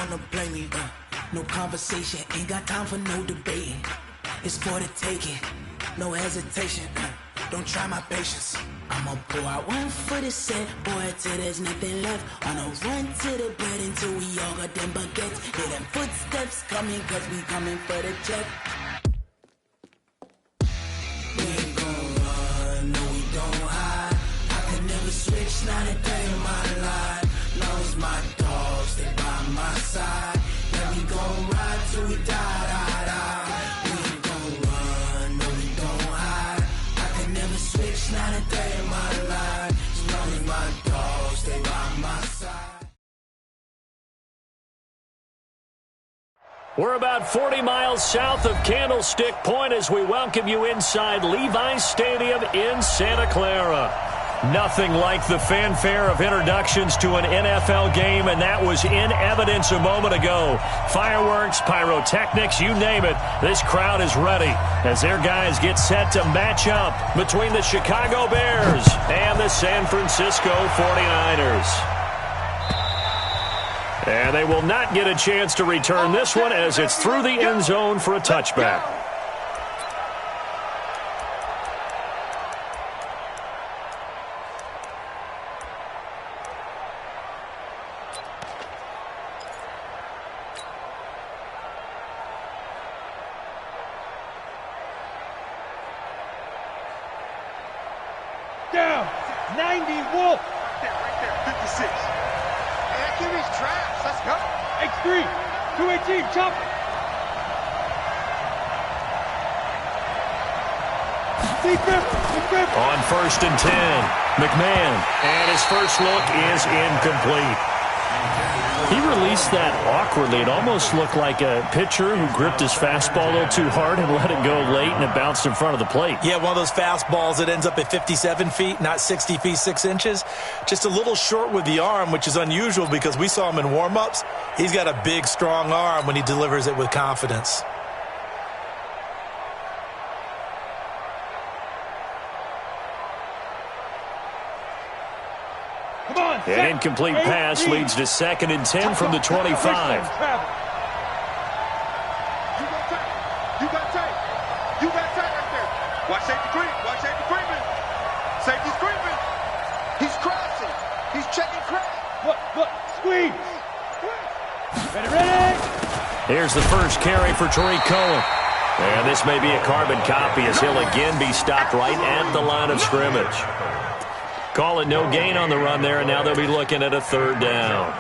wanna play me. No conversation, ain't got time for no debating. It's for the taking, no hesitation. Don't try my patience. I'ma pour out one for the set, boy, till there's nothing left. On a run to the bread until we all got them baguettes. Hear them footsteps coming, cause we coming for the check. We ain't gon' run, no we don't hide. I can never switch, not a day in my life. Long as my dogs stay by my side. Yeah, we gon' ride till we die, die, die. We ain't gon' run, no we don't hide. I can never switch, not a day in my life. As long as my dogs stay by my side. We're about 40 miles south of Candlestick Point as we welcome you inside Levi's Stadium in Santa Clara. Nothing like the fanfare of introductions to an NFL game, and that was in evidence a moment ago. Fireworks, pyrotechnics, you name it. This crowd is ready as their guys get set to match up between the Chicago Bears and the San Francisco 49ers. And they will not get a chance to return this one as it's through the end zone for a touchback. Down, 90 Wolf. Right there, 56. Hey, that QB's trash. Let's go. X3, 218, chop it. On 1st and 10, McMahon, and his first look is incomplete. He released that awkwardly. It almost looked like a pitcher who gripped his fastball a little too hard and let it go late, and it bounced in front of the plate. Yeah, one of those fastballs that ends up at 57 feet, not 60 feet, 6 inches. Just a little short with the arm, which is unusual because we saw him in warm-ups. He's got a big, strong arm when he delivers it with confidence. An incomplete pass leads to 2nd and 10 from the 25. You got tape. You got tape right there. Watch safety creep. Watch safety creeping. Safety's creeping. He's crossing. He's checking crack. Look, squeeze. Ready. Here's the first carry for Tariq Cohen. And this may be a carbon copy as he'll again be stopped right at the line of scrimmage. Call it no gain on the run there, and now they'll be looking at a 3rd down.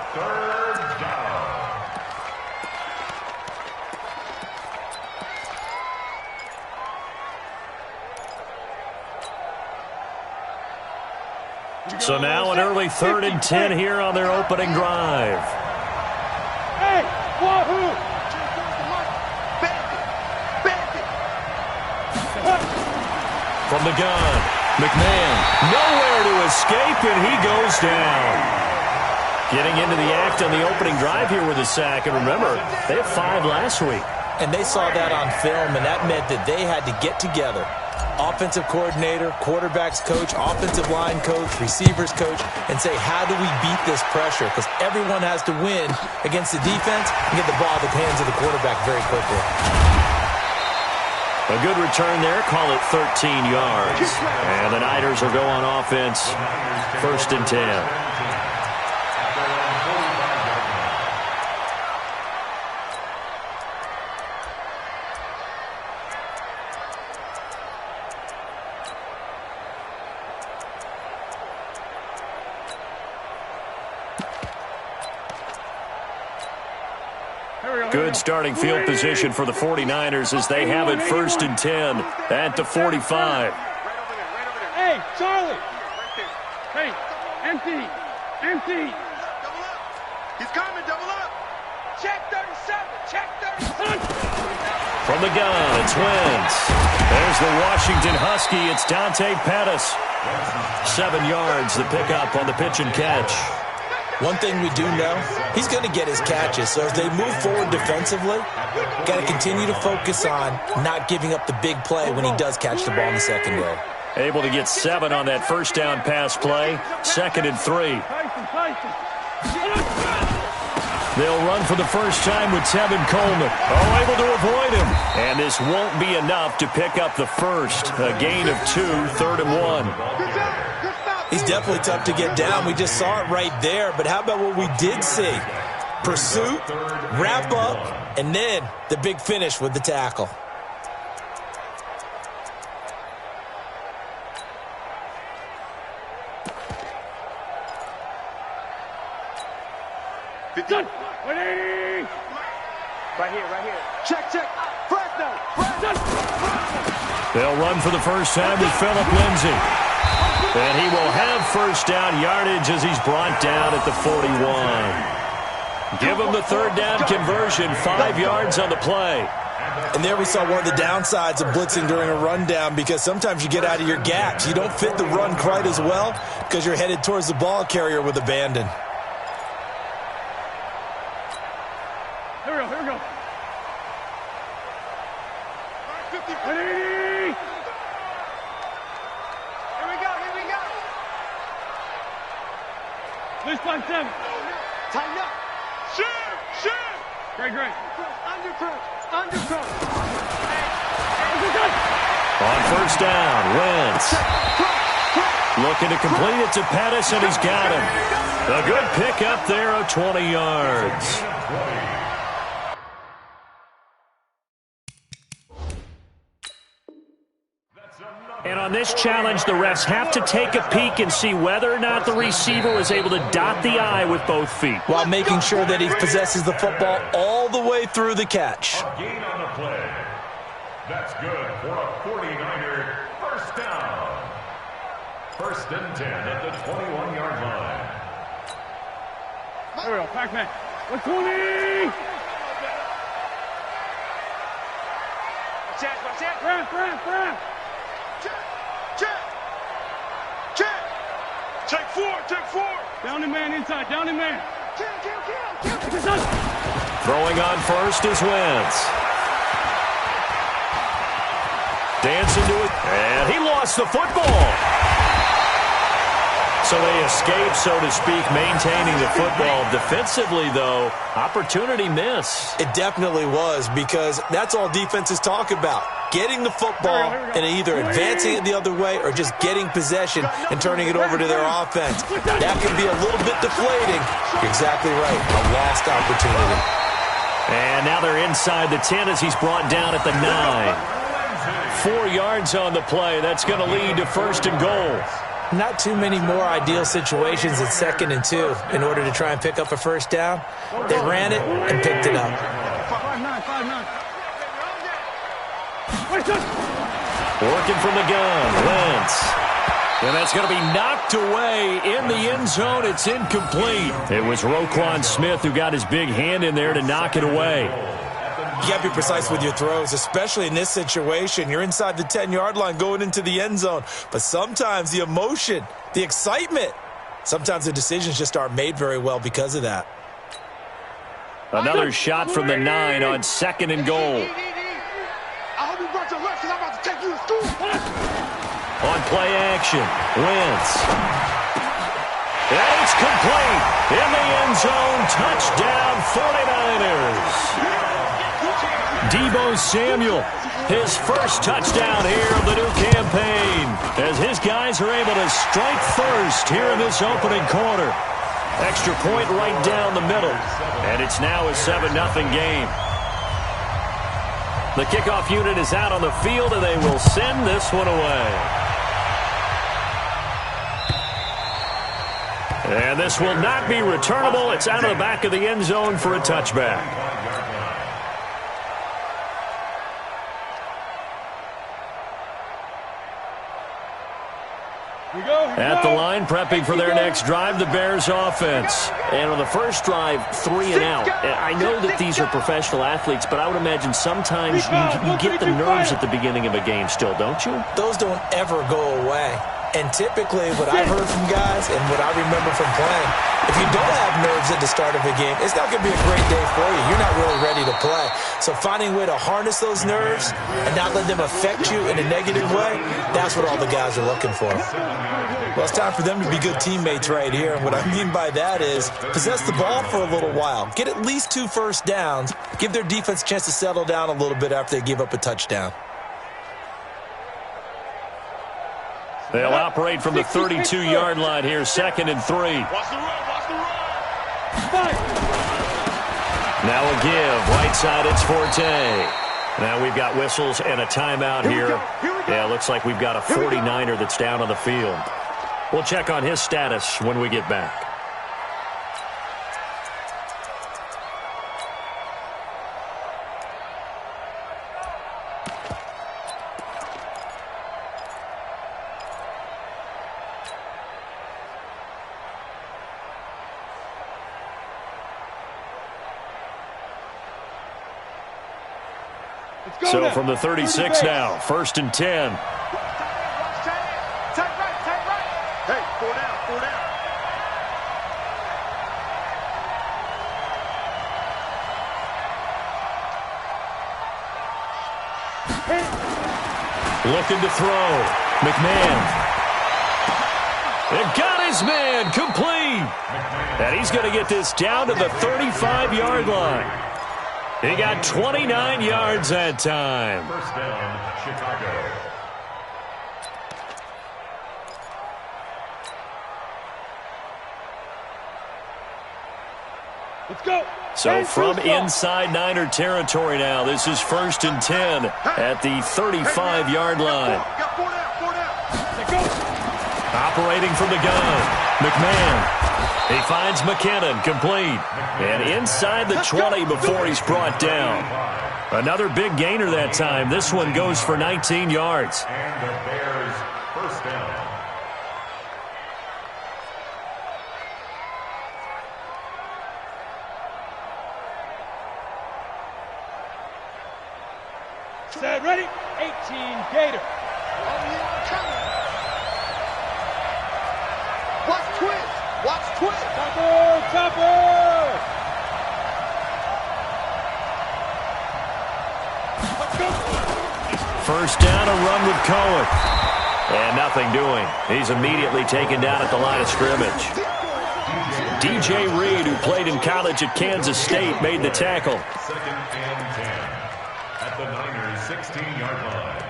So now an early 3rd and 10 here on their opening drive. Hey, wahoo! From the gun, McMahon, nowhere to escape, and he goes down. Getting into the act on the opening drive here with a sack, and remember, they had 5 last week. And they saw that on film, and that meant that they had to get together. Offensive coordinator, quarterbacks coach, offensive line coach, receivers coach, and say, how do we beat this pressure? Because everyone has to win against the defense and get the ball in the hands of the quarterback very quickly. A good return there, call it 13 yards. And the Niners will go on offense, 1st and 10. Good starting field position for the 49ers as they have it 1st and 10 at the 45. Hey, Charlie. Hey, empty. Double up. He's coming, double up. Check 37. Check 37. From the gun, it's Wentz. There's the Washington Husky. It's Dante Pettis. 7 yards, the pickup on the pitch and catch. One thing we do know, he's going to get his catches. So as they move forward defensively, got to continue to focus on not giving up the big play when he does catch the ball in the secondary. Able to get 7 on that first down pass play. 2nd and 3. They'll run for the first time with Tevin Coleman. Oh, able to avoid him. And this won't be enough to pick up the first. A gain of 2, 3rd and 1. He's definitely tough to get down. We just saw it right there. But how about what we did see? Pursuit, wrap up, and then the big finish with the tackle. Done. 180. Right here. Check. Fresno. They'll run for the first time with Phillip Lindsay. And he will have first down yardage as he's brought down at the 41. Give him the 3rd down conversion, 5 yards on the play. And there we saw one of the downsides of blitzing during a rundown, because sometimes you get out of your gaps. You don't fit the run quite as well because you're headed towards the ball carrier with abandon. Here we go. 180. Here we go. Loose by 7. Tighten up. Shoot. Great. Undercross. On first down, Wentz. Looking to complete it to Pettis, and he's got him. A good pickup there of 20 yards. And on this challenge, the refs have to take a peek and see whether or not the receiver was able to dot the I with both feet, while making sure that he possesses the football all the way through the catch. A gain on the play. That's good for a 49er first down. 1st and 10 at the 21-yard line. Here we go. Pac-Man. 120. Watch out. Run. Check. Take 4. Down and man inside. Kill. Throwing on first is Wentz. Dancing to it, and he lost the football. So they escape, so to speak, maintaining the football. Defensively, though, opportunity miss. It definitely was, because that's all defenses talk about. Getting the football and either advancing it the other way or just getting possession and turning it over to their offense. That can be a little bit deflating. You're exactly right. A lost opportunity. And now they're inside the 10 as he's brought down at the 9. 4 yards on the play. That's going to lead to 1st and goal. Not too many more ideal situations at 2nd and 2 in order to try and pick up a first down. They ran it and picked it up. 5-9. Working from the gun, Wentz. And that's going to be knocked away in the end zone. It's incomplete. It was Roquan Smith who got his big hand in there to knock it away. You got to be precise with your throws, especially in this situation. You're inside the 10-yard line going into the end zone. But sometimes the emotion, the excitement, sometimes the decisions just aren't made very well because of that. Another shot from the 9 on 2nd and goal. I hope you brought your lunch, because I'm about to take you to school. On play action, Wentz. And it's complete. In the end zone, touchdown 49ers. Deebo Samuel, his first touchdown here of the new campaign, as his guys are able to strike first here in this opening quarter. Extra point right down the middle, and it's now a 7-0 game. The kickoff unit is out on the field, and they will send this one away. And this will not be returnable. It's out of the back of the end zone for a touchback. At the line, prepping for their next drive, the Bears offense. And on the first drive, 3 and out. I know that these are professional athletes, but I would imagine sometimes you get the nerves at the beginning of a game still, don't you? Those don't ever go away. And typically what I've heard from guys and what I remember from playing, if you don't have nerves at the start of a game, it's not going to be a great day for you. You're not really ready to play. So finding a way to harness those nerves and not let them affect you in a negative way, that's what all the guys are looking for. Well, it's time for them to be good teammates right here. And what I mean by that is possess the ball for a little while. Get at least 2 first downs. Give their defense a chance to settle down a little bit after they give up a touchdown. They'll operate from the 32-yard line here, 2nd and 3. Watch the run, watch the run. Now a give, right side, it's Forte. Now we've got whistles and a timeout here. Yeah, looks like we've got a 49er that's down on the field. We'll check on his status when we get back. So from the 36 now, 1st and 10. Tight right. Hey, 4 down, 4 down. Looking to throw. McMahon. And got his man complete. And he's going to get this down to the 35-yard line. He got 29 yards that time. First down, Chicago. Let's go. So from inside Niner territory now, this is 1st and 10 at the 35-yard line. Got 4 down, 4 down. Let's go. Operating from the gun, McMahon. He finds McKinnon, complete. And inside the 20 before he's brought down. Another big gainer that time. This one goes for 19 yards. And the Bears, first down. Set, ready? 18, Gator. Watch twist. Watch twist. Topper. Let's go. First down, a run with Cohen. And nothing doing. He's immediately taken down at the line of scrimmage. DJ Reed, who played in college at Kansas State, made the tackle. 2nd and 10 at the Niners' 16-yard line.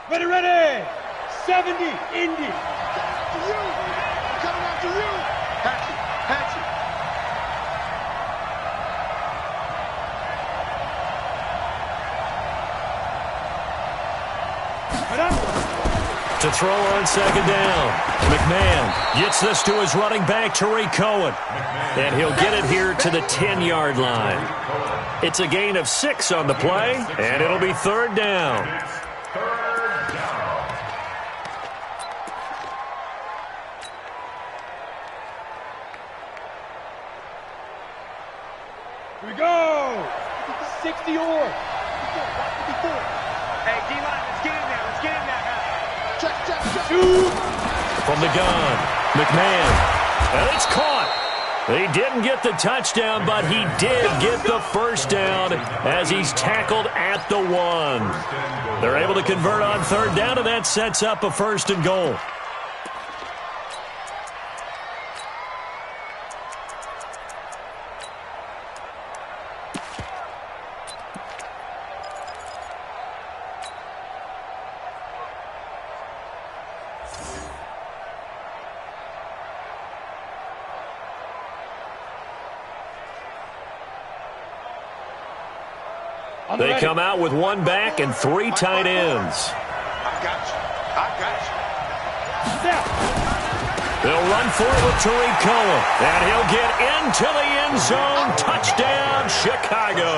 Ready. 70, Indy. Coming after you. Hatchet. To throw on 2nd down. McMahon gets this to his running back, Tariq Cohen. And he'll get it here to the 10-yard line. It's a gain of 6 on the play, and it'll be 3rd down. Here we go. 60 or. Hey, D-line, let's get in there. Check. Shoot. From the gun, McMahon. And it's caught. He didn't get the touchdown, but he did get the first down as he's tackled at the 1. They're able to convert on 3rd down, and that sets up a 1st and goal. They come out with 1 back and 3 tight ends. I got you. They'll run for it with Tariq Cohen. And he'll get into the end zone. Touchdown, Chicago.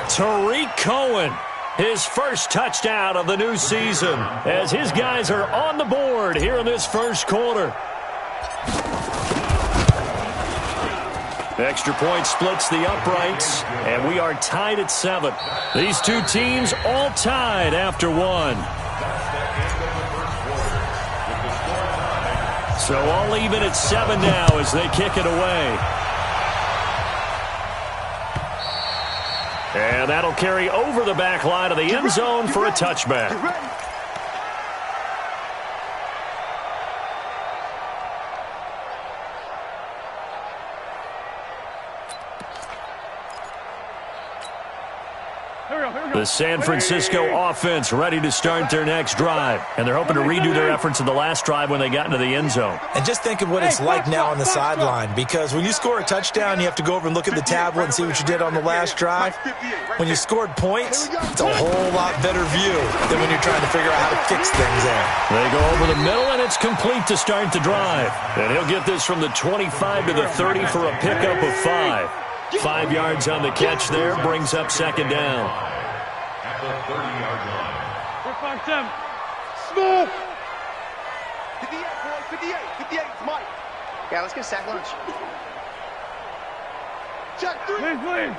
Tariq Cohen, his first touchdown of the new season, as his guys are on the board here in this first quarter. Extra point splits the uprights, and we are tied at 7. These two teams all tied after 1. So all even at 7 now as they kick it away. And that'll carry over the back line of the end zone for a touchback. The San Francisco offense ready to start their next drive. And they're hoping to redo their efforts in the last drive when they got into the end zone. And just think of what it's like now on the sideline. Because when you score a touchdown, you have to go over and look at the tablet and see what you did on the last drive. When you scored points, it's a whole lot better view than when you're trying to figure out how to fix things there. They go over the middle, and it's complete to start the drive. And he'll get this from the 25 to the 30 for a pickup of 5. 5 yards on the catch there, brings up second down. At the 30-yard line. Smooth. 58, boys, 58. 58, it's Mike. Yeah, let's get sack lunch. Check 3. Please.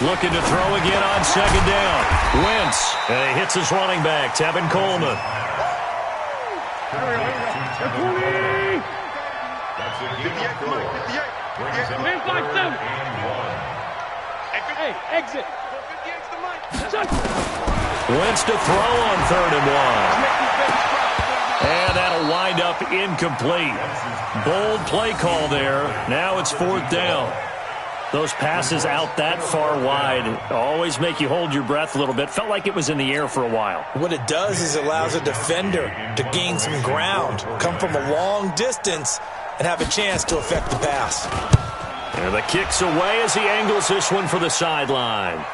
Looking to throw again on second down. Wentz. And he hits his running back, Tevin Coleman. That's a game 58, of four. Mike, 58. Brings him Hey, up five, 3rd seven. and 1. Hey, exit. 58's the Mike. Wentz to throw on 3rd and 1. And that'll wind up incomplete. Bold play call there. Now it's 4th down. Those passes out that far wide always make you hold your breath a little bit. Felt like it was in the air for a while. What it does is it allows a defender to gain some ground, come from a long distance, and have a chance to affect the pass. And the kick's away as he angles this one for the sideline.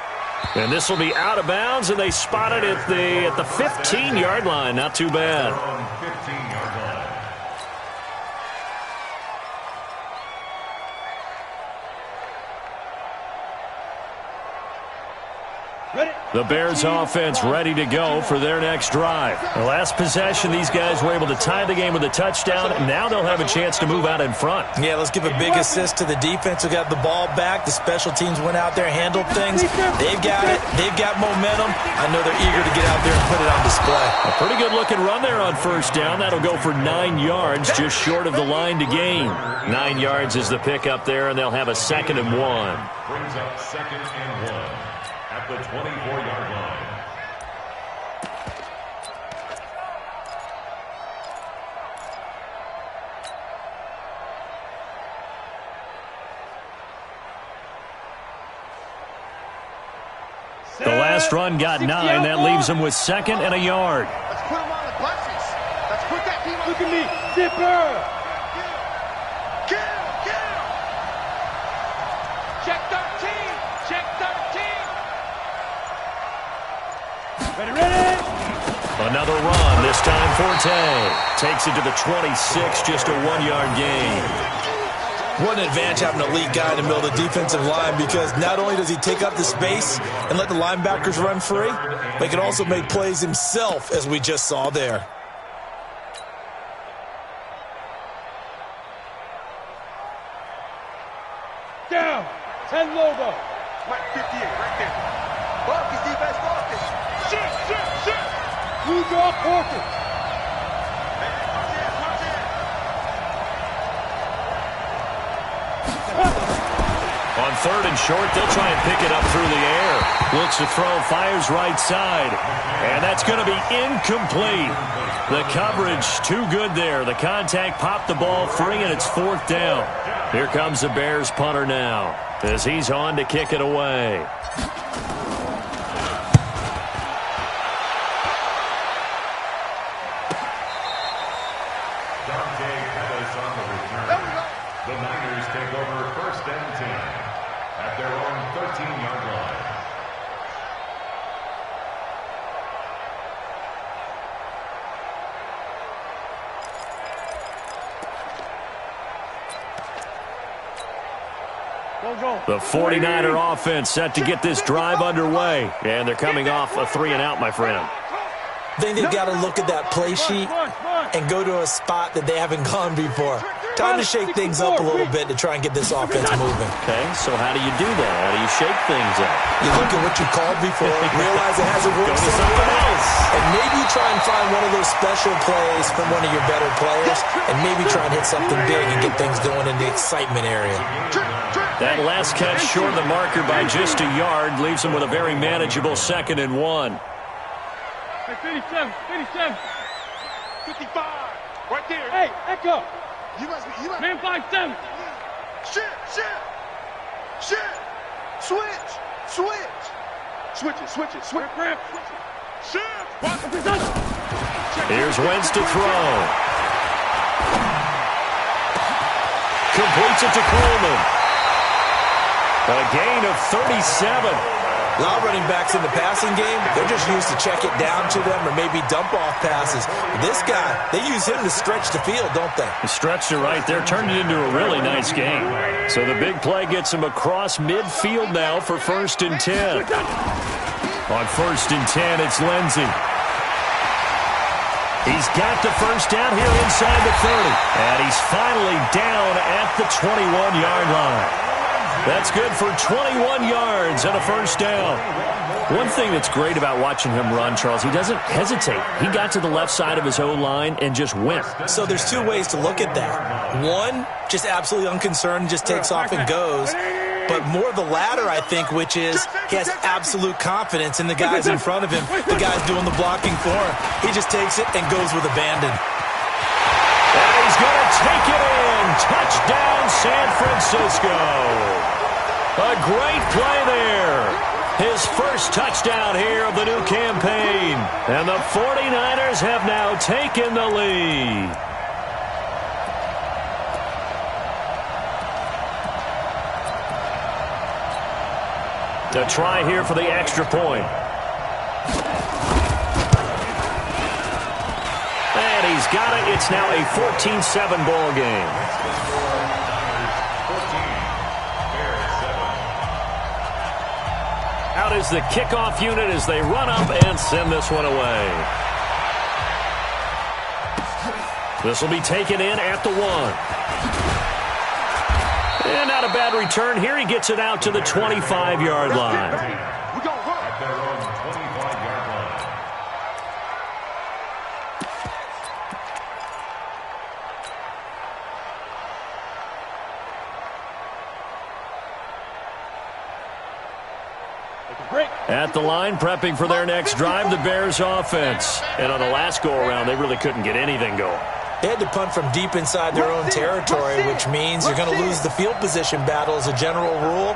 And this will be out of bounds, and they spot it at the 15-yard line. Not too bad. 15-yard line. The Bears offense ready to go for their next drive. The last possession, these guys were able to tie the game with a touchdown. Now they'll have a chance to move out in front. Yeah, let's give a big assist to the defense who got the ball back. The special teams went out there, handled things. They've got it. They've got momentum. I know they're eager to get out there and put it on display. A pretty good looking run there on 1st down. That'll go for 9 yards, just short of the line to gain. 9 yards is the pickup there, and they'll have a 2nd and 1. Brings up 2nd and 1 at the 24-yard line. The last run got 9. That leaves them with 2nd and a yard. Let's put him on the buses. Let's put that team on. Look at me. Zipper. Kill. Check 13. Check 13. Ready. Another run, this time Forte. Takes it to the 26, just a 1-yard gain. What an advantage having an elite guy in the middle of the defensive line, because not only does he take up the space and let the linebackers run free, but he can also make plays himself, as we just saw there. Down. 10 logo. Mike 58, right there. Focus, defense, focus. Shit. Blue draw Porter. On 3rd and short, they'll try and pick it up through the air. Looks to throw, fires right side. And that's going to be incomplete. The coverage too good there. The contact popped the ball free, and it's 4th down. Here comes the Bears punter now as he's on to kick it away. The Niners take over 1st and 10 at their own 13-yard line. The 49er offense set to get this drive underway. And they're coming off a 3-and-out, my friend. I think they've got to look at that play sheet and go to a spot that they haven't gone before. Time to shake things up a little bit to try and get this offense moving. Okay, so how do you do that? How do you shake things up? You look at what you called before, realize it hasn't worked somewhere else, and maybe try and find one of those special plays from one of your better players, and maybe try and hit something big and get things going in the excitement area. That last catch short of the marker by just a yard leaves him with a very manageable 2nd and 1. Hey, 57, 57. 55. Right there. Hey, Echo. You must be. Man 5-7. Shift. Switch it. Grab. Shift. Here's Wentz to throw. Completes it to Coleman. A gain of 37. A lot of running backs in the passing game, they're just used to check it down to them or maybe dump off passes. But this guy, they use him to stretch the field, don't they? He stretched it right there, turned it into a really nice game. So the big play gets him across midfield now for 1st and 10. On 1st and 10, it's Lindsey. He's got the first down here inside the 30. And he's finally down at the 21-yard line. That's good for 21 yards and a first down. One thing that's great about watching him run, Charles, he doesn't hesitate. He got to the left side of his own line and just went. So there's two ways to look at that. One, just absolutely unconcerned, just takes off and goes. But more the latter, I think, which is he has absolute confidence in the guys in front of him, the guys doing the blocking for him. He just takes it and goes with abandon. And he's going to take it in. Touchdown, San Francisco. A great play there. His first touchdown here of the new campaign. And the 49ers have now taken the lead. A try here for the extra point. And he's got it. It's now a 14-7 ball game. Out is the kickoff unit as they run up and send this one away. This will be taken in at the 1. And not a bad return here. He gets it out to the 25-yard line. We're going to run. At their own 25-yard line. At the line, prepping for their next drive, the Bears offense. And on the last go-around, they really couldn't get anything going. They had to punt from deep inside their own territory, which means you're going to lose the field position battle as a general rule.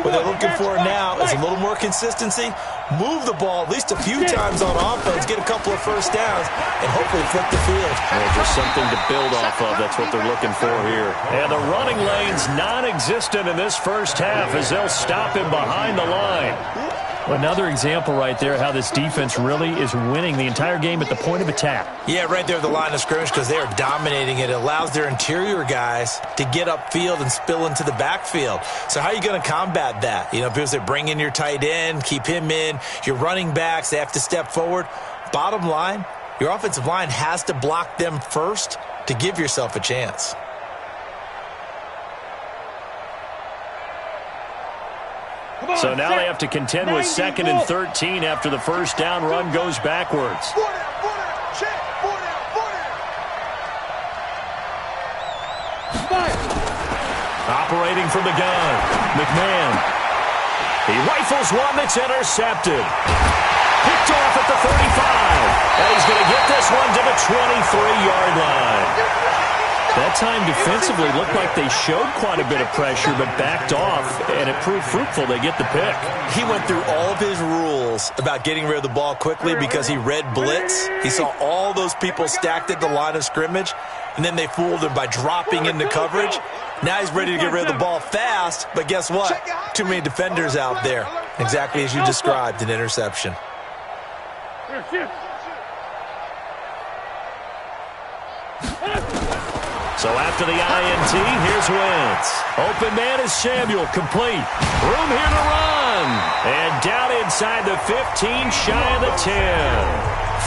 What they're looking for now is a little more consistency, move the ball at least a few times on offense, get a couple of first downs, and hopefully flip the field. Well, just something to build off of. That's what they're looking for here. And the running lane's non-existent in this first half as they'll stop him behind the line. Another example right there how this defense really is winning the entire game at the point of attack. Yeah, right there at the line of scrimmage because they are dominating it. It allows their interior guys to get upfield and spill into the backfield. So how are you going to combat that? You know, because they bring in your tight end, keep him in. Your running backs, they have to step forward. Bottom line, your offensive line has to block them first to give yourself a chance. So now they have to contend with 2nd and 13 after the first down run goes backwards. Operating from the gun, McMahon. He rifles one that's intercepted. Picked off at the 35. And he's going to get this one to the 23-yard line. That time defensively looked like they showed quite a bit of pressure but backed off, and it proved fruitful. They get the pick. He went through all of his rules about getting rid of the ball quickly because he read blitz. He saw all those people stacked at the line of scrimmage, and then they fooled him by dropping into coverage. Now he's ready to get rid of the ball fast, but guess what? Too many defenders out there. Exactly as you described, an interception. So after the INT, here's Wentz. Open man is Samuel, complete. Room here to run. And down inside the 15, shy of the 10.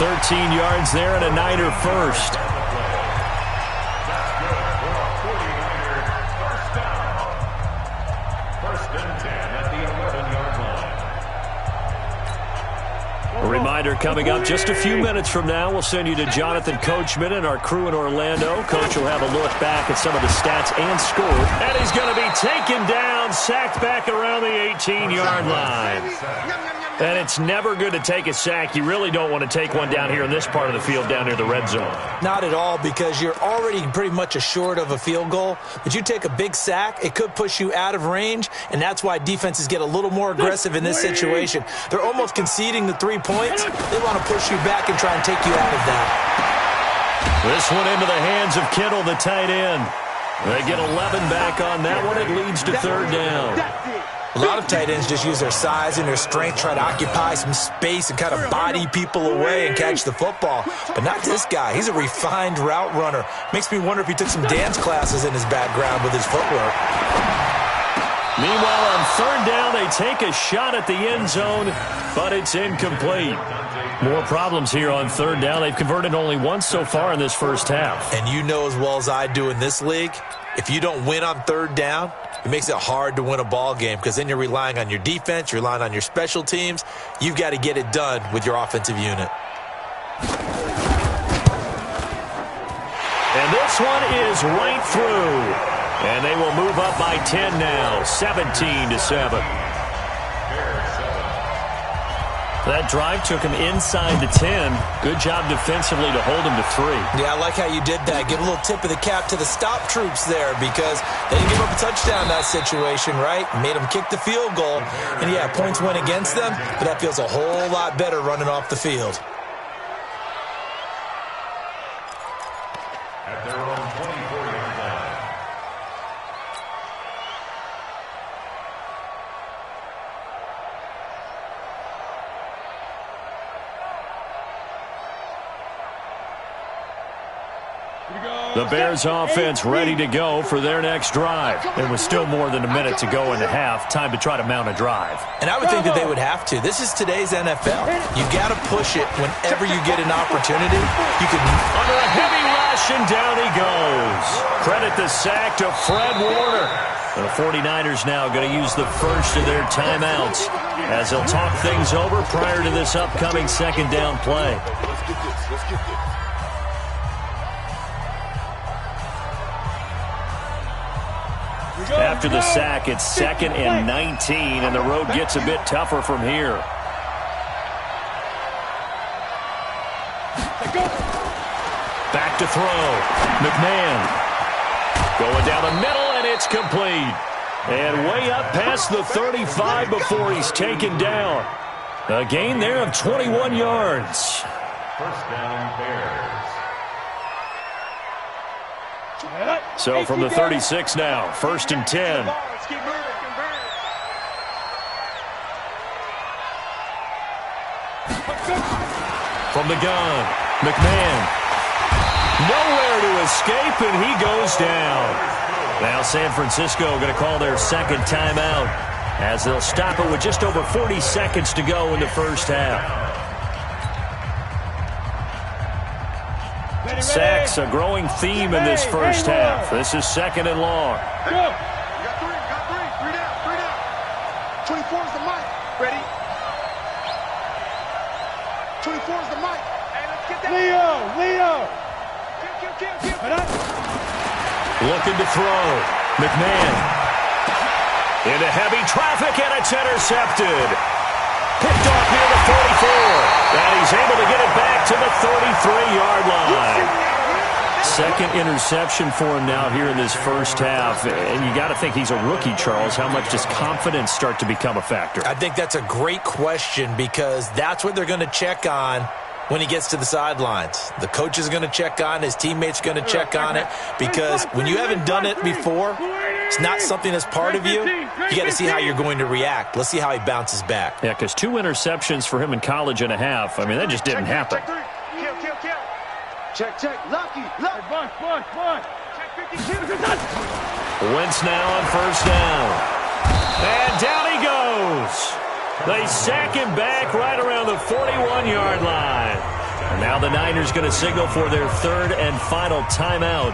13 yards there and a Niner first. reminder coming up just a few minutes from now. We'll send you to Jonathan Coachman and our crew in Orlando. Coach will have a look back at some of the stats and score. And he's going to be taken down, sacked back around the 18-yard line. And it's never good to take a sack. You really don't want to take one down here in this part of the field down near the red zone. Not at all, because you're already pretty much assured of a field goal. But you take a big sack, it could push you out of range, and that's why defenses get a little more aggressive in this situation. They're almost conceding the 3 points. They want to push you back and try and take you out of that. This one into the hands of Kittle, the tight end. They get 11 back on that one. It leads to third down. A lot of tight ends just use their size and their strength, try to occupy some space and kind of body people away and catch the football. But not this guy. He's a refined route runner. Makes me wonder if he took some dance classes in his background with his footwork. Meanwhile, on third down, they take a shot at the end zone, but it's incomplete. More problems here on third down. They've converted only once so far in this first half. And you know as well as I do in this league, if you don't win on third down, it makes it hard to win a ball game because then you're relying on your defense, you're relying on your special teams. You've got to get it done with your offensive unit. And this one is right through. And they will move up by 10 now, 17-7. That drive took him inside the 10. Good job defensively to hold him to 3. Yeah, I like how you did that. Give a little tip of the cap to the stop troops there because they didn't give up a touchdown in that situation, right? Made them kick the field goal. And, yeah, points went against them, but that feels a whole lot better running off the field. At their own 24-yard line. The Bears offense ready to go for their next drive. And with still more than a minute to go in the half, time to try to mount a drive. And I would think that they would have to. This is today's NFL. You got to push it whenever you get an opportunity. You can under a heavy rush, and down he goes. Credit the sack to Fred Warner. The 49ers now going to use the first of their timeouts as they'll talk things over prior to this upcoming second down play. Let's get this. After the sack, it's 2nd and 19, and the road gets a bit tougher from here. Back to throw. McMahon going down the middle, and it's complete. And way up past the 35 before he's taken down. A gain there of 21 yards. First down, Bears. So from the 36 now, 1st and 10. From the gun, McMahon. Nowhere to escape, and he goes down. Now San Francisco going to call their second timeout as they'll stop it with just over 40 seconds to go in the first half. Sacks a growing theme in this first half. This is 2nd and long. Go. You got three down. 24 is the mic. Ready? 24 is the mic. Hey, let's get that. Leo. Looking to throw. McMahon. Into heavy traffic, and it's intercepted. Picked off near the 44. And he's able to get it back to the 33-yard line. Second interception for him now here in this first half. And you got to think he's a rookie, Charles. How much does confidence start to become a factor? I think that's a great question because that's what they're going to check on when he gets to the sidelines. The coach is going to check on it. His teammates are going to check on it because when you haven't done it before, it's not something that's part of you. You got to see how you're going to react. Let's see how he bounces back. Yeah, because 2 interceptions for him in college and a half. I mean, that just didn't happen. Kill. Check. Lucky. Check 52. Wentz now on first down. And down he goes. They sack him back right around the 41-yard line. And now the Niners going to signal for their third and final timeout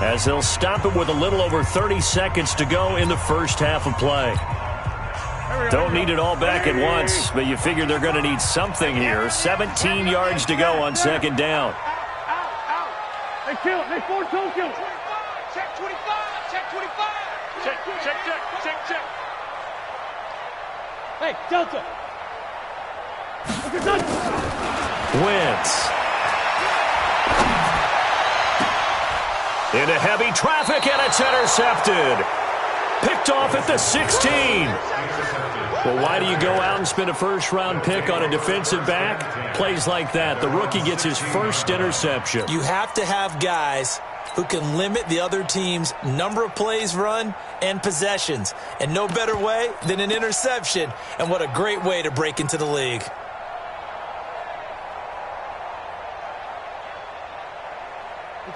as they'll stop it with a little over 30 seconds to go in the first half of play. Don't need it all back at once, but you figure they're going to need something here. 17 yards to go on second down. They kill it. They force toe kill it. Check 25. Check 25. Check. Hey, Delta. Wentz. Into heavy traffic, and it's intercepted. Picked off at the 16. Well, why do you go out and spend a first-round pick on a defensive back? Plays like that. The rookie gets his first interception. You have to have guys who can limit the other team's number of plays run and possessions. And no better way than an interception. And what a great way to break into the league.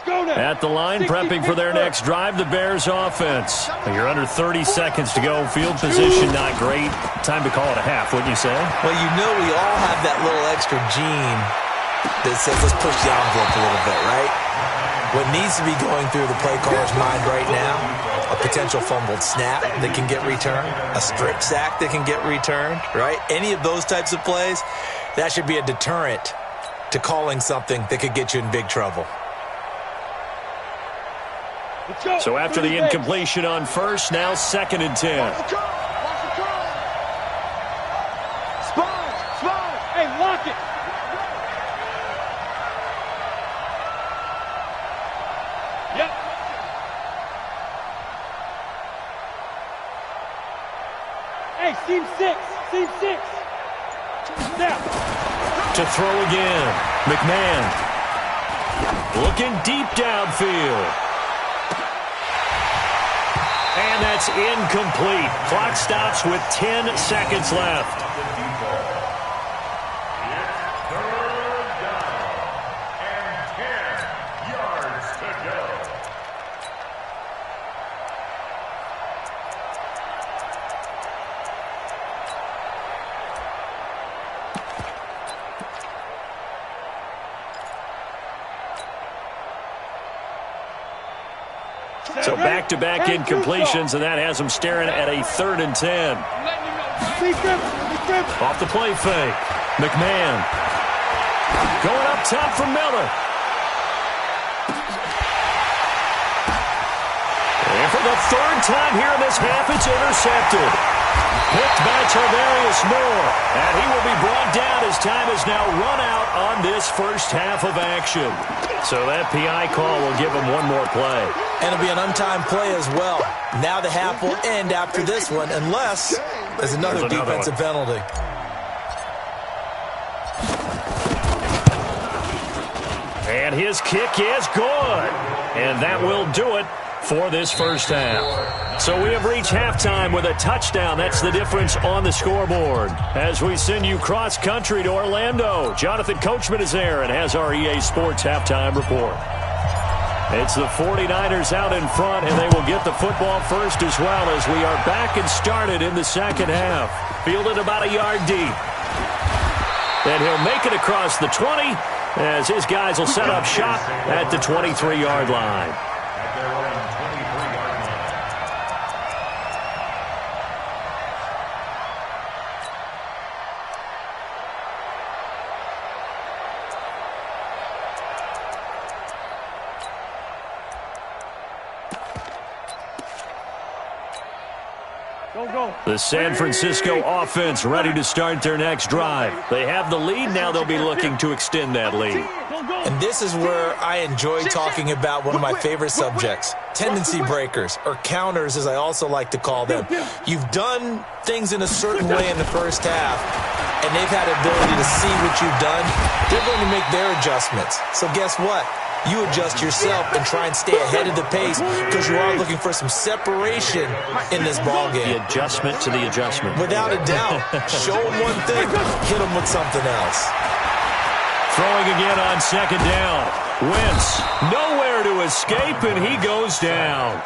At the line, prepping for their next drive, the Bears offense. You're under 30 seconds to go. Field position not great. Time to call it a half, wouldn't you say? Well, you know we all have that little extra gene that says let's push the envelope a little bit, right? What needs to be going through the play caller's mind right now, a potential fumbled snap that can get returned, a strip sack that can get returned, right? Any of those types of plays, that should be a deterrent to calling something that could get you in big trouble. So after the incompletion on first, now 2nd and 10. Hey, lock it. Yep. Hey, seam 6. Now. To throw again. McMahon. Looking deep downfield. And that's incomplete. Clock stops with 10 seconds left. So back-to-back incompletions, and that has them staring at a 3rd and 10. Off the play fake. McMahon. Going up top for Miller. And for the 3rd time here in this half, it's intercepted. Picked by Tarvarius Moore. And he will be brought down as time is now run out on this first half of action. So that PI call will give him one more play. And it'll be an untimed play as well. Now the half will end after this one, unless there's another defensive penalty. And his kick is good. And that will do it for this first half. So we have reached halftime with a touchdown. That's the difference on the scoreboard. As we send you cross-country to Orlando, Jonathan Coachman is there and has our EA Sports halftime report. It's the 49ers out in front, and they will get the football first as well as we are back and started in the second half. Fielded about a yard deep. And he'll make it across the 20 as his guys will set up shop at the 23-yard line. The San Francisco offense ready to start their next drive. They have the lead. Now they'll be looking to extend that lead. And this is where I enjoy talking about one of my favorite subjects, tendency breakers, or counters as I also like to call them. You've done things in a certain way in the first half, and they've had the ability to see what you've done. They're going to make their adjustments. So guess what? You adjust yourself and try and stay ahead of the pace because you are looking for some separation in this ballgame. The adjustment to the adjustment. Without a doubt. Show them one thing, hit them with something else. Throwing again on second down. Wentz nowhere to escape, and he goes down.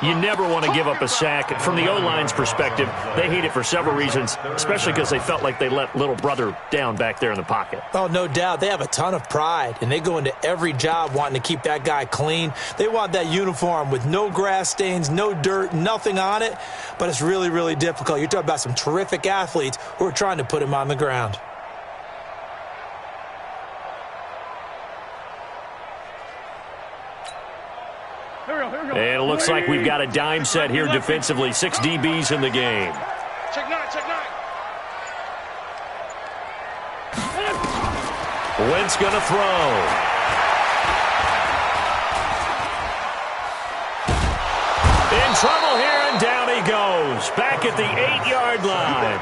You never want to give up a sack. From the O-line's perspective, they hate it for several reasons, especially because they felt like they let little brother down back there in the pocket. Oh, no doubt. They have a ton of pride, and they go into every job wanting to keep that guy clean. They want that uniform with no grass stains, no dirt, nothing on it, but it's really, really difficult. You're talking about some terrific athletes who are trying to put him on the ground. And it looks like we've got a dime set here defensively. 6 DBs in the game. Check 9, check 9. Wentz going to throw. In trouble here, and down he goes. Back at the 8-yard line.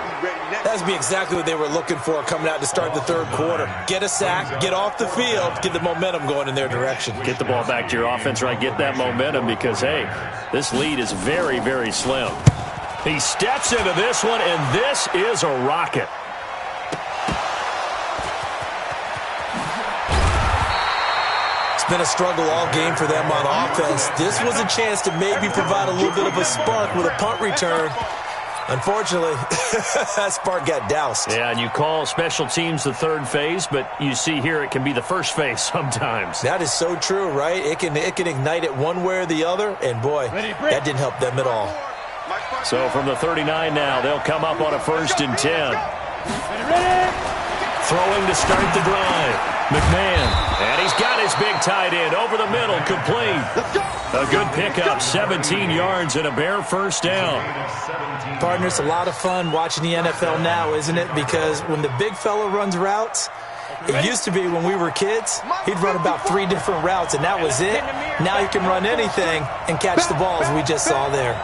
That's be exactly what they were looking for coming out to start the third quarter. Get a sack, get off the field, get the momentum going in their direction. Get the ball back to your offense, right? Get that momentum because, hey, this lead is very, very slim. He steps into this one, and this is a rocket. It's been a struggle all game for them on offense. This was a chance to maybe provide a little bit of a spark with a punt return. Unfortunately, that spark got doused. Yeah, and you call special teams the third phase, but you see here it can be the first phase sometimes. That is so true, right? It can ignite it one way or the other, and boy, that didn't help them at all. So from the 39 now, they'll come up on a 1st and 10. Throwing to start the drive. McMahon, and he's got his big tight end over the middle, complete. A good pickup, 17 yards and a bare first down. Partner, it's a lot of fun watching the NFL now, isn't it? Because when the big fella runs routes, it used to be when we were kids, he'd run about 3 different routes, and that was it. Now he can run anything and catch the balls we just saw there.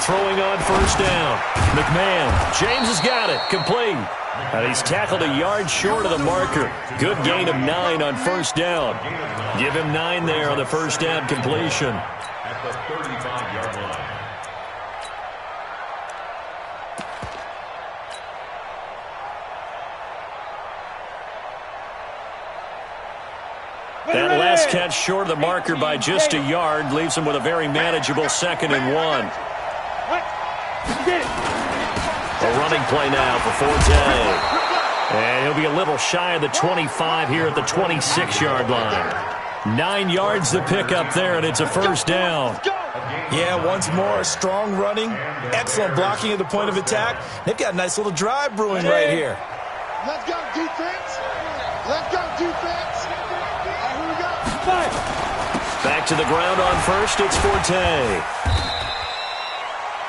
Throwing on first down. McMahon, James has got it, complete. And he's tackled a yard short of the marker. Good gain of 9 on first down. Give him 9 there on the first down completion. At the 35-yard line. That last catch short of the marker by just a yard leaves him with a very manageable 2nd and 1. A running play now for Forte. And he'll be a little shy of the 25 here at the 26-yard line. 9 yards to pick up there, and it's a first down. Yeah, once more, strong running, excellent blocking at the point of attack. They've got a nice little drive brewing right here. Let's go, defense. Let's go, defense. Here we go. Back to the ground on first, it's Forte.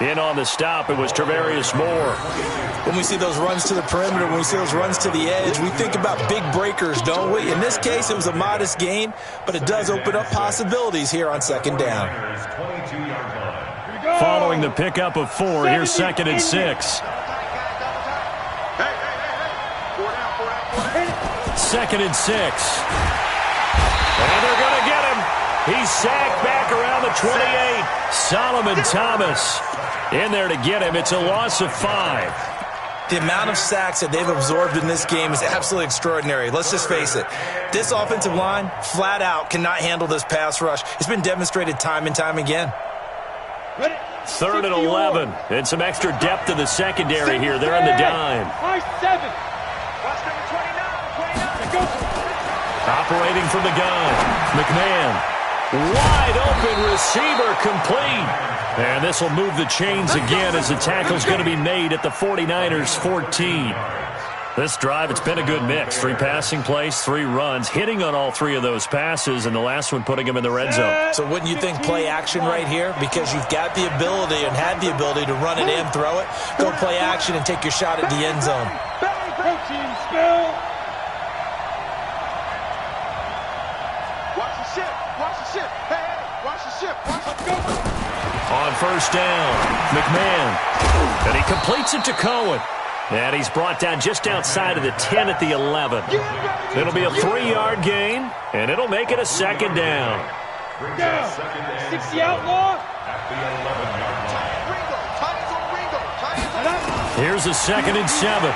In on the stop, it was Travarius Moore. When we see those runs to the perimeter, when we see those runs to the edge, we think about big breakers, don't we? In this case, it was a modest gain, but it does open up possibilities here on 2nd down. Following the pickup of 4, here's 2nd and 6. Hey. 4 down. 2nd and 6. And they're going to get him. He's sacked back around the 28. Solomon Thomas in there to get him. It's a loss of 5. The amount of sacks that they've absorbed in this game is absolutely extraordinary. Let's just face it. This offensive line, flat out, cannot handle this pass rush. It's been demonstrated time and time again. 3rd and 11. And some extra depth in the secondary here. They're on the dime. Operating from the gun. McMahon. Wide open receiver, complete. And this will move the chains again as the tackle's going to be made at the 49ers 14. This drive, it's been a good mix. 3 passing plays, 3 runs, hitting on all 3 of those passes, and the last one putting him in the red zone. So wouldn't you think play action right here? Because you've got the ability and had the ability to run it and throw it. Go play action and take your shot at the end zone. On first down, McMahon. And he completes it to Cohen. And he's brought down just outside of the 10 at the 11. It'll be a 3-yard gain, and it'll make it a 2nd down. 60 outlaw. Here's a 2nd and 7.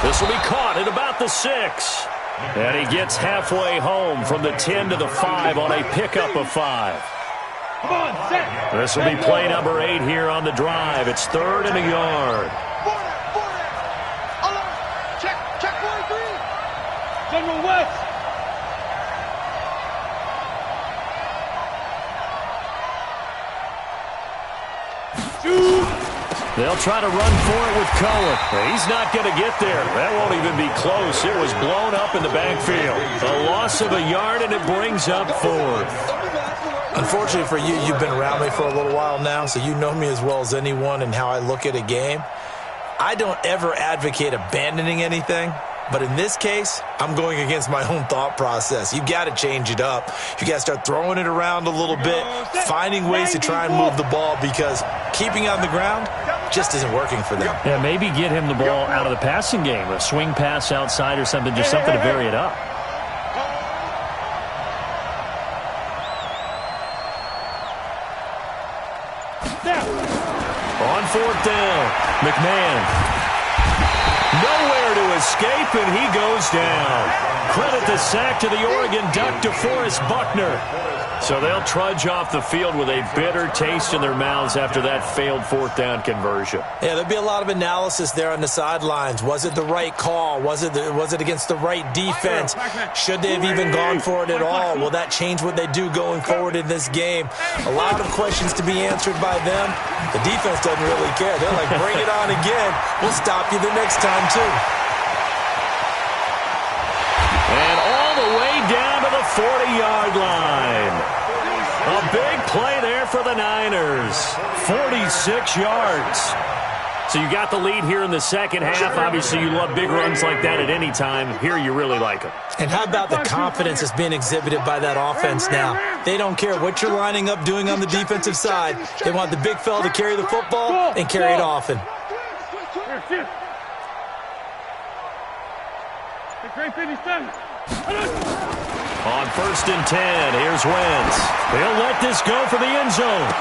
This will be caught at about the 6. And he gets halfway home from the 10 to the 5 on a pickup of 5. Come on, set. This will be play number 8 here on the drive. It's 3rd and a yard. Check 43. General West. They'll try to run for it with Cohen. He's not going to get there. That won't even be close. It was blown up in the backfield. A loss of a yard, and it brings up 4th. Unfortunately for you, you've been around me for a little while now, so you know me as well as anyone and how I look at a game. I don't ever advocate abandoning anything. But in this case, I'm going against my own thought process. You've got to change it up. You got to start throwing it around a little bit, finding ways to try and move the ball, because keeping on the ground just isn't working for them. Yeah, maybe get him the ball out of the passing game, a swing pass outside or something, just something to vary it up. On 4th down, McMahon. Nowhere to escape, and he goes down. Credit the sack to the Oregon Duck, DeForest Buckner. So they'll trudge off the field with a bitter taste in their mouths after that failed 4th down conversion. Yeah, there'll be a lot of analysis there on the sidelines. Was it the right call? Was it against the right defense? Should they have even gone for it at all? Will that change what they do going forward in this game? A lot of questions to be answered by them. The defense doesn't really care. They're like, bring it on again. We'll stop you the next time, too. And all the way down to the 40-yard line. A big play there for the Niners. 46 yards. So you got the lead here in the second half. Obviously, you love big runs like that at any time. Here, you really like them. And how about the confidence that's being exhibited by that offense now? They don't care what you're lining up doing on the defensive side. They want the big fella to carry the football and carry it often. Great 57. On 1st and 10, here's Wentz. He'll let this go for the end zone.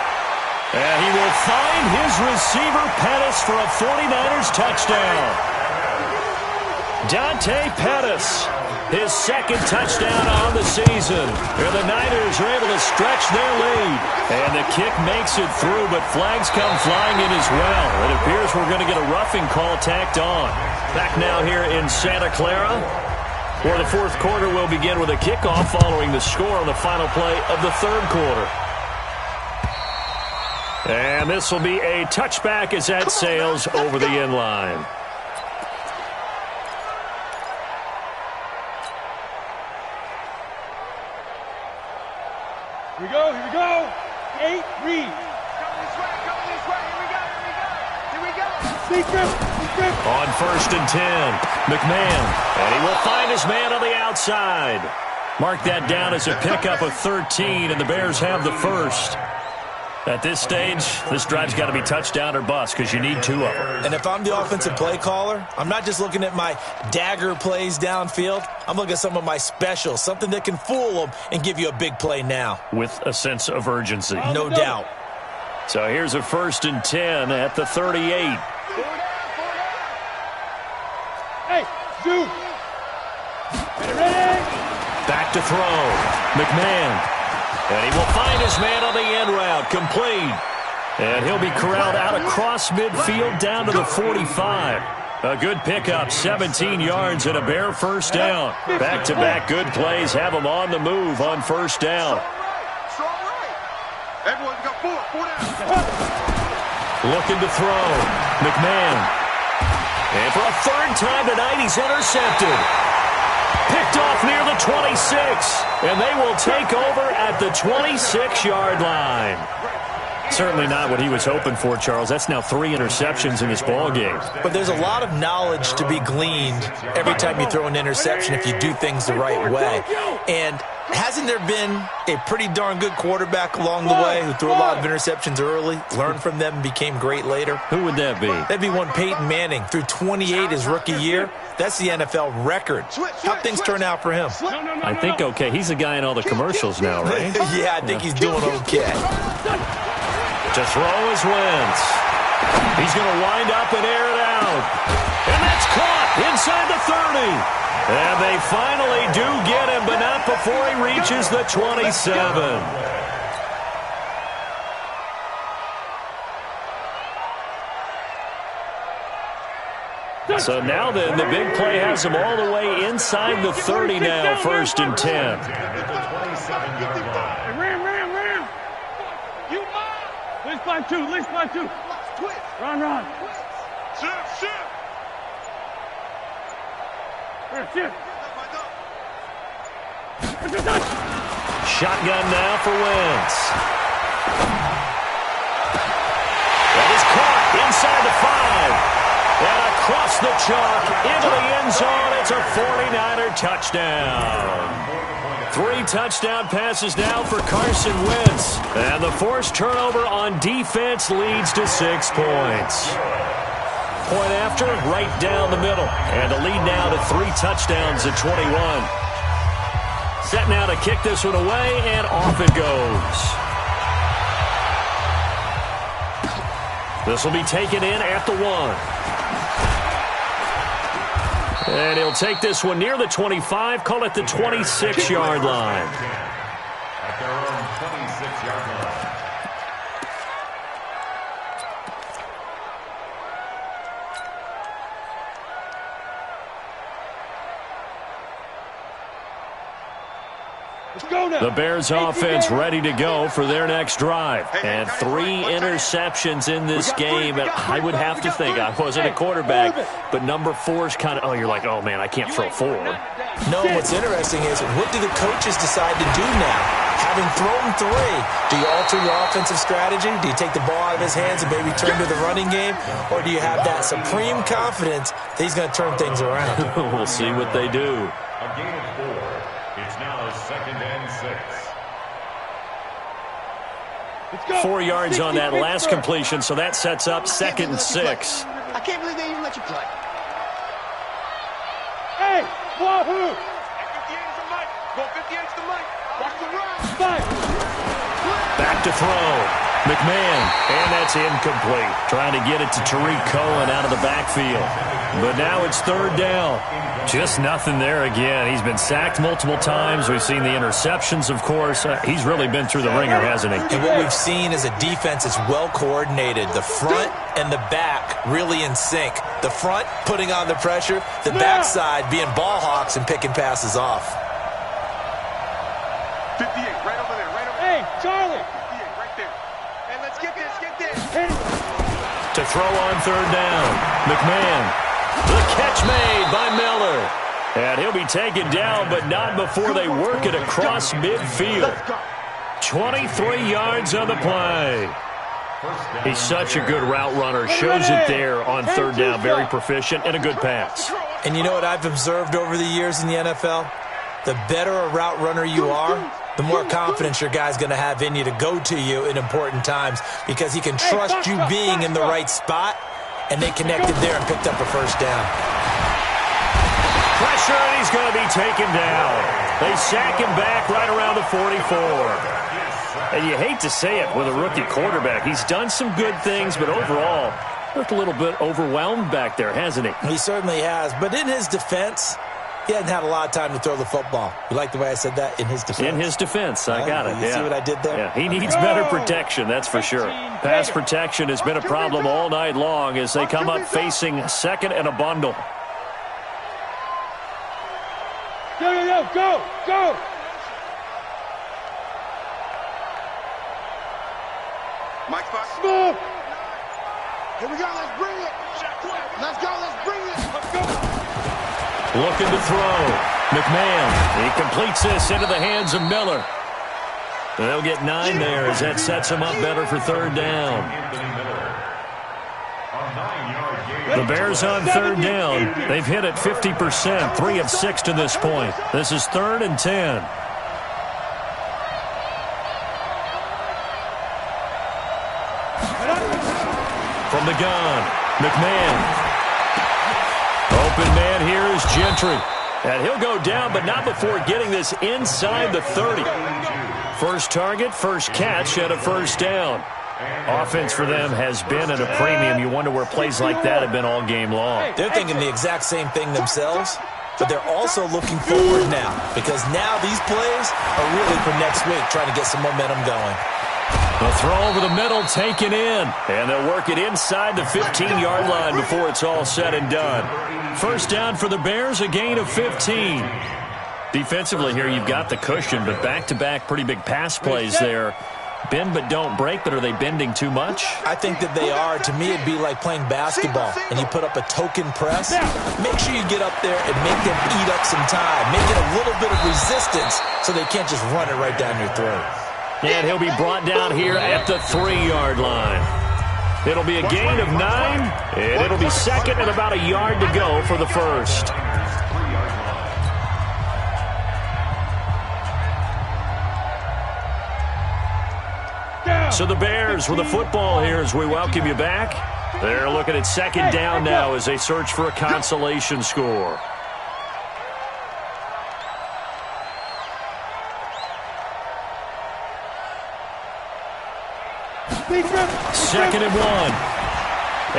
And he will find his receiver, Pettis, for a 49ers touchdown. Dante Pettis, his second touchdown on the season. And the Niners are able to stretch their lead. And the kick makes it through, but flags come flying in as well. It appears we're going to get a roughing call tacked on. Back now here in Santa Clara, where the 4th quarter will begin with a kickoff following the score on the final play of the 3rd quarter. And this will be a touchback as that sails over the end line. Here we go. 8, read. Go this way. Here we go. On 1st and 10, McMahon. And he will find his man on the outside. Mark that down as a pickup of 13, and the Bears have the first. At this stage, this drive's got to be touchdown or bust because you need 2 of them. And if I'm the offensive play caller, I'm not just looking at my dagger plays downfield. I'm looking at some of my specials, something that can fool them and give you a big play now. With a sense of urgency. No doubt. So here's a 1st and 10 at the 38. Hey, shoot. Ready? Back to throw. McMahon. And he will find his man on the end route. Complete. And he'll be corralled out across midfield down to the 45. A good pickup, 17 yards and a Bear first down. Back-to-back good plays have him on the move on 1st down. Everyone got 4 down. Looking to throw. McMahon. And for a 3rd time tonight, he's intercepted. Picked off near the 26. And they will take over at the 26-yard line. Certainly not what he was hoping for, Charles. That's now 3 interceptions in this ball game. But there's a lot of knowledge to be gleaned every time you throw an interception if you do things the right way. And hasn't there been a pretty darn good quarterback along the way who threw a lot of interceptions early, learned from them, and became great later? Who would that be? That'd be one Peyton Manning, threw 28 his rookie year. That's the NFL record. How'd things turn out for him? I think okay. He's the guy in all the commercials now, right? Yeah, I think he's doing okay. To throw is Wentz. He's going to wind up and air it out. And that's caught inside the 30. And they finally do get him, but not before he reaches the 27. So now then, the big play has him all the way inside the 30 now, 1st and 10. Ram. Let's fly two. Run. Shift. Shotgun now for Wentz. That is caught inside the 5. And across the chalk into the end zone. It's a 49er touchdown. 3 touchdown passes now for Carson Wentz. And the forced turnover on defense leads to 6 points. Point after, right down the middle. And a lead now to 3 touchdowns at 21. Set now to kick this one away, and off it goes. This will be taken in at the 1. And he'll take this one near the 25, call it the 26-yard line. At their own 26-yard line. The Bears offense ready to go for their next drive. And 3 interceptions in this game. And I would have to think, I wasn't a quarterback, but number 4's kind of, you're like, oh, man, I can't throw 4. No, what's interesting is, what do the coaches decide to do now? Having thrown 3, do you alter your offensive strategy? Do you take the ball out of his hands and maybe turn to the running game? Or do you have that supreme confidence that he's going to turn things around? We'll see what they do. A gain of 4. It's now 2nd and 6. 4 yards on that last completion, so that sets up 2nd and 6. I can't believe they even let you play. Hey, Wahoo! 58 is the mic. Go 58 is the mic. Watch the run. Back to throw. McMahon, and that's incomplete. Trying to get it to Tariq Cohen out of the backfield. But now it's 3rd down. Just nothing there again. He's been sacked multiple times. We've seen the interceptions, of course. He's really been through the ringer, hasn't he? And what we've seen is a defense that's well coordinated. The front and the back really in sync. The front putting on the pressure. The backside being ball hawks and picking passes off. 58, right over there, right over Hey, there. Charlie! 58, right there. Hey, let's get this. To throw on 3rd down. McMahon. The catch made by Miller. And he'll be taken down, but not before they work it across midfield. 23 yards on the play. He's such a good route runner. Shows it there on 3rd down. Very proficient and a good pass. And you know what I've observed over the years in the NFL? The better a route runner you are, the more confidence your guy's going to have in you to go to you in important times, because he can trust you being in the right spot, and they connected there and picked up a 1st down. Pressure, and he's going to be taken down. They sack him back right around the 44. And you hate to say it with a rookie quarterback. He's done some good things, but overall, looked a little bit overwhelmed back there, hasn't he? He certainly has. But in his defense, he hasn't had a lot of time to throw the football. You like the way I said that? In his defense. In his defense. I got it. You see what I did there? Yeah, he needs better protection, that's for sure. Pass protection has been a problem all night long as they come up facing 2nd and a bundle. Go! Mike spot. Move! Here we go, let's bring it. Let's bring it. Looking to throw. McMahon, he completes this into the hands of Miller. They'll get 9 there as that sets him up better for 3rd down. The Bears on 3rd down. They've hit it 50%, 3 of 6 to this point. This is 3rd and 10. From the gun, McMahon. Open man here is Gentry. And he'll go down, but not before getting this inside the 30. First target, first catch at a 1st down. Offense for them has been at a premium. You wonder where plays like that have been all game long. They're thinking the exact same thing themselves. but they're also looking forward now because now these plays are really for next week, trying to get some momentum going. The throw over the middle taken in, and they'll work it inside the 15-yard line before it's all said and done. First down for the Bears, a gain of 15. Defensively here, you've got the cushion, but back-to-back pretty big pass plays there. Bend but don't break, but are they bending too much? I think that they are. To me, it'd be like playing basketball, and you put up a token press. Make sure you get up there and make them eat up some time. Make it a little bit of resistance so they can't just run it right down your throat. And he'll be brought down here at the 3-yard line. It'll be a gain of 9, and it'll be second and about a yard to go for the first. So the Bears with the football here as we welcome you back. They're looking at second down now as they search for a consolation score. Second and 1.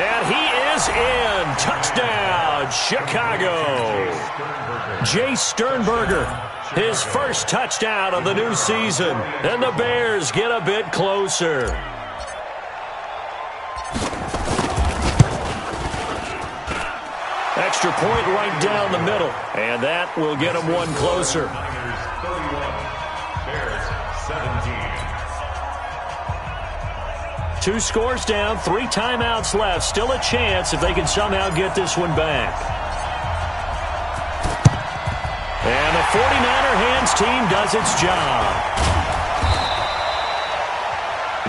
And he is in. Touchdown, Chicago. Jay Sternberger, his first touchdown of the new season. And the Bears get a bit closer. Extra point right down the middle. And that will get them one closer. Bears 17. 2 scores down, 3 timeouts left. Still a chance if they can somehow get this one back. And the 49er hands team does its job.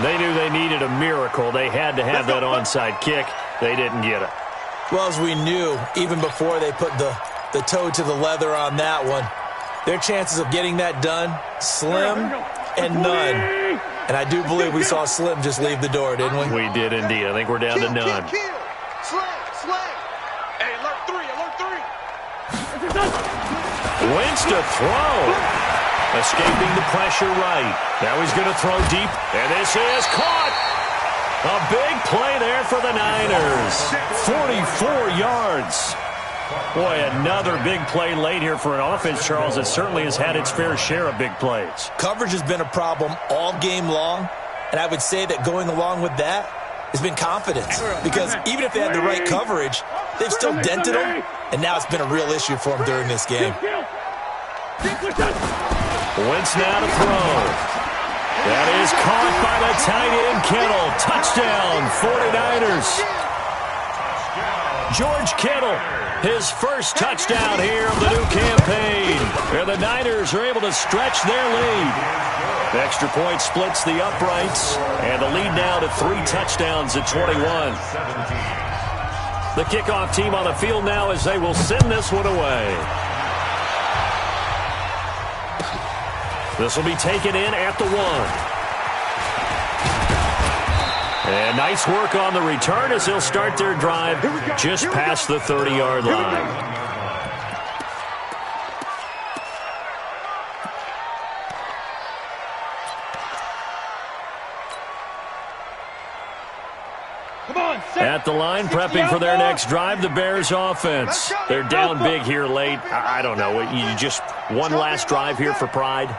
They knew they needed a miracle. They had to have that onside kick. They didn't get it. Well, as we knew, even before they put the toe to the leather on that one, their chances of getting that done, slim and none. And I do believe we saw Slim just leave the door, didn't we? We did indeed. I think we're down to none. Slam. Hey, alert 3. Wentz to throw. Escaping the pressure right. Now he's going to throw deep, and this is caught. A big play there for the Niners. 44 yards. Boy, another big play late here for an offense, Charles, that certainly has had its fair share of big plays. Coverage has been a problem all game long, and I would say that going along with that has been confidence. Because even if they had the right coverage, they've still dented them, and now it's been a real issue for them during this game. Wentz now to throw. That is caught by the tight end, Kittle. Touchdown, 49ers. George Kittle, his first touchdown here of the new campaign. And the Niners are able to stretch their lead. The extra point splits the uprights, and the lead now to 3 touchdowns at 21. The kickoff team on the field now as they will send this one away. This will be taken in at the 1. And nice work on the return as they'll start their drive just past the 30-yard line. At the line, prepping for their next drive, the Bears offense. They're down big here late. I don't know. You just one last drive here for pride?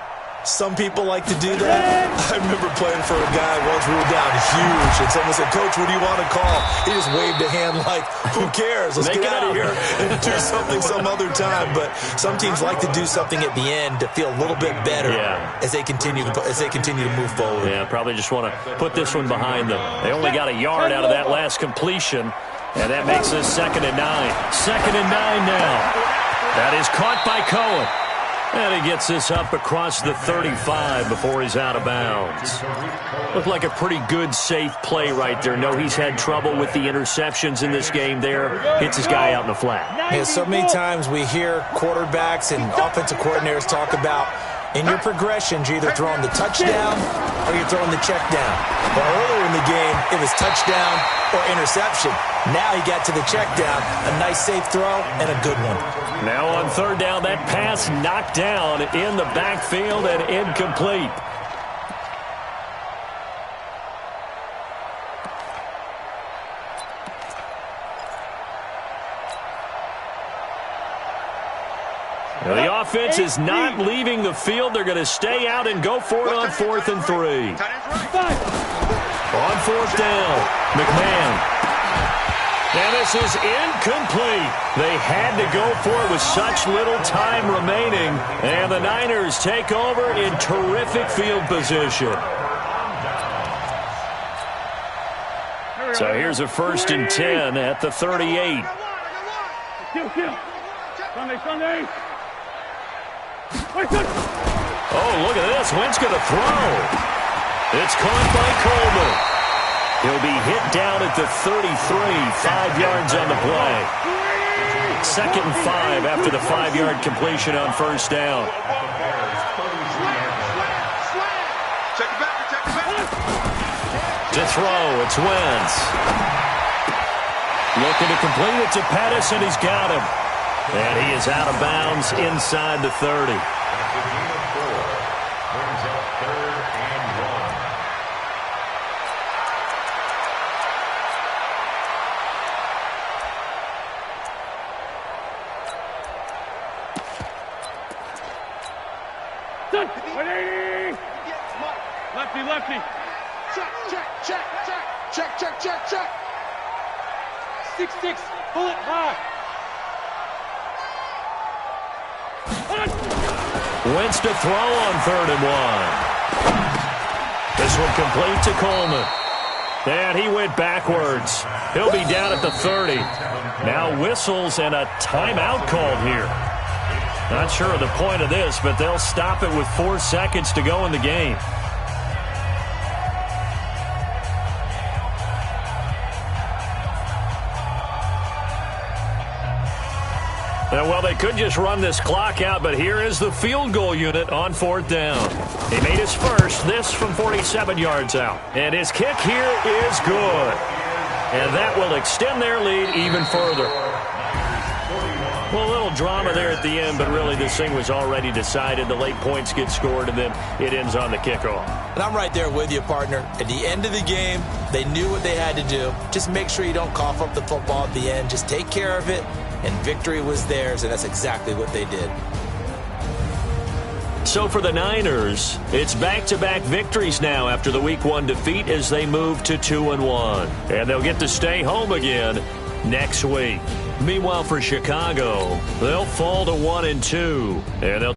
Some people like to do that. I remember playing for a guy once we were down huge, and someone said, "Coach, what do you want to call?" He just waved a hand like, "Who cares? Let's get out of here and do something some other time." But some teams like to do something at the end to feel a little bit better as they continue to move forward. Yeah, probably just want to put this one behind them. They only got a yard out of that last completion, and that makes this 2nd and 9. 2nd and 9 now. That is caught by Cohen. And he gets this up across the 35 before he's out of bounds. Looked like a pretty good, safe play right there. No, he's had trouble with the interceptions in this game there. Hits his guy out in the flat. Yeah, so many times we hear quarterbacks and offensive coordinators talk about in your progressions, you're either throwing the touchdown or you're throwing the check down. But earlier in the game, it was touchdown or interception. Now he got to the check down, a nice safe throw, and a good one. Now on 3rd down, that pass knocked down in the backfield and incomplete. Well, the offense is not leaving the field. They're going to stay out and go for it on 4th and 3. On 4th down, McMahon. And this is incomplete. They had to go for it with such little time remaining. And the Niners take over in terrific field position. So here's a 1st and 10 at the 38. Sunday. Oh, look at this. Wentz going to throw. It's caught by Coleman. He'll be hit down at the 33, 5 yards on the play. 2nd and 5 after the 5-yard completion on 1st down. To throw, it's Wentz. Looking to complete it to Pettis, and he's got him. And he is out of bounds inside the 30. Lefty. Check. 6-6. Pull it high. Wentz to throw on 3rd and 1. This one complete to Coleman. And he went backwards. He'll be down at the 30. Now whistles and a timeout called here. Not sure of the point of this, but they'll stop it with 4 seconds to go in the game. Well, they could just run this clock out, but here is the field goal unit on 4th down. He made his first, this from 47 yards out. And his kick here is good. And that will extend their lead even further. Well, a little drama there at the end, but really this thing was already decided. The late points get scored, and then it ends on the kickoff. And I'm right there with you, partner. At the end of the game, they knew what they had to do. Just make sure you don't cough up the football at the end. Just take care of it. And victory was theirs, and that's exactly what they did. So for the Niners, it's back-to-back victories now after the Week 1 defeat as they move to 2-1. And they'll get to stay home again next week. Meanwhile, for Chicago, they'll fall to 1-2, and they'll